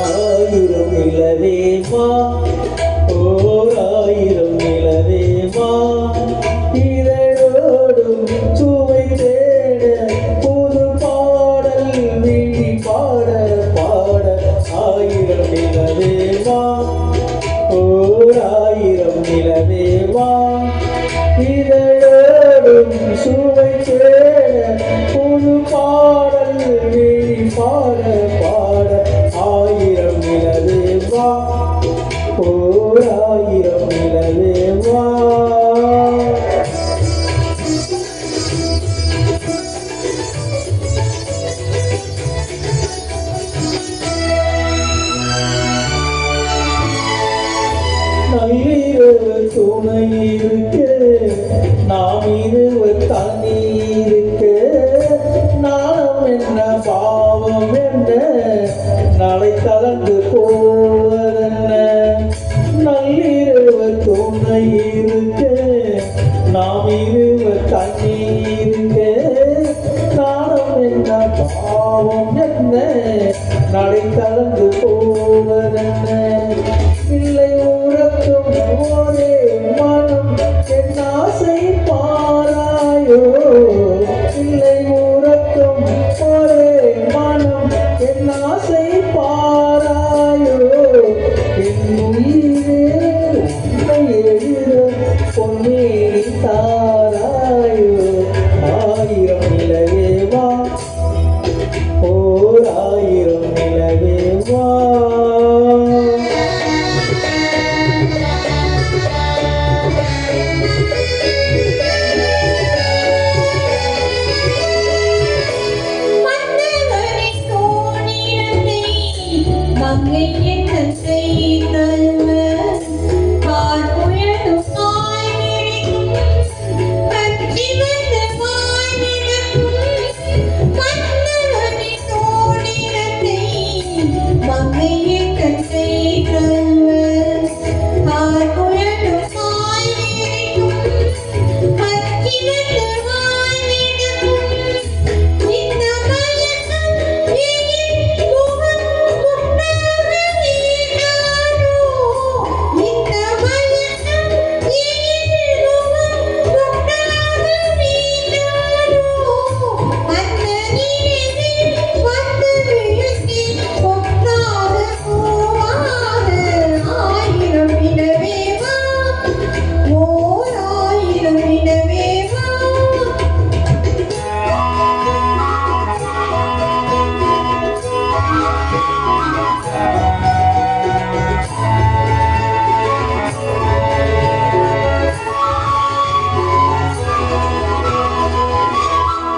ஆயிரம் நிலவேமா ஓர் ஆயிரம் நிலவேமா இதழோடும் சுவை தேட புது பாடல் விழி பாட பாட ஆயிரம் நிலவேமா ஓர் ஆயிரம் நிலவேமா இதழோடும் சுவை தேட புது பாடல் விழி பாட பாட ஆயிரம் நிலவேவா ஓர் ஆயிரம் நிலவேவா நள்ளிரவு துணை இருக்க நாம் இருவர் தனி இருக்க நாணம் என்ன பாவம் என்ன நாளை கலந்து போவதென்ன நள்ளிரவு துணை இருக்க நாம் இருவர் தனி இருக்க நாணம் என்ன பாவம் என்ன நாளை கலந்து போவதென்ன இல்லை உறக்கும் ஒரே மனம் என் ஆசை பாராயோ இல்லை உறக்கும் ஒரே மனம் என் ஆசை பாராயோ என் உயிரே உன்னை எழுத பொன்னேறி தாராயோ ஆயிரம் நிலவேவா ஓர் ஆயிரம் நிலவேவா மங்கை என்ன செய்தல்வ பார்ப்புயலும் ஆய்விழிக்கும் பற்றி வந்து வாய்விடக்கும் மன்னவனின் தோழிடத்தை மங்கை என்ன செய்தல்வ பார்ப்புயலும் ஆய்விழிக்கும் பற்றி வந்து வாய்விடக்கும் இந்த மயக்கம் என் முகம்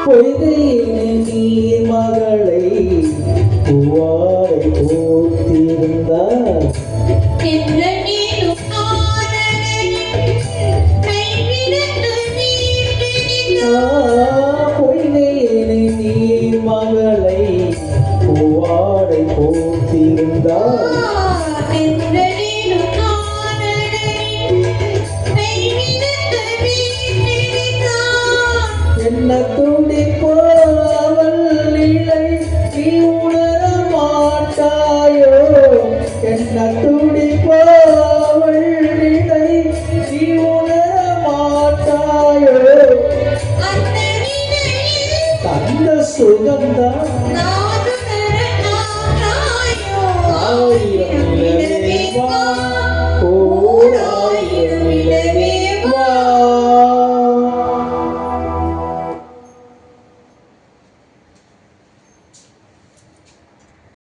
பொய்கையிலே நீர் மகளை பூவாடை போத்திருந்தார் பொய்கையிலே நீர் மகளை பூவாடை போத்திருந்தார் என்ன துடிப்போ அவள் நிலை நீ உணர மாட்டாயோ என்ன துடிப்போ அவள் நிலை நீ உணர மாட்டாயோ தந்த சுகந்தான்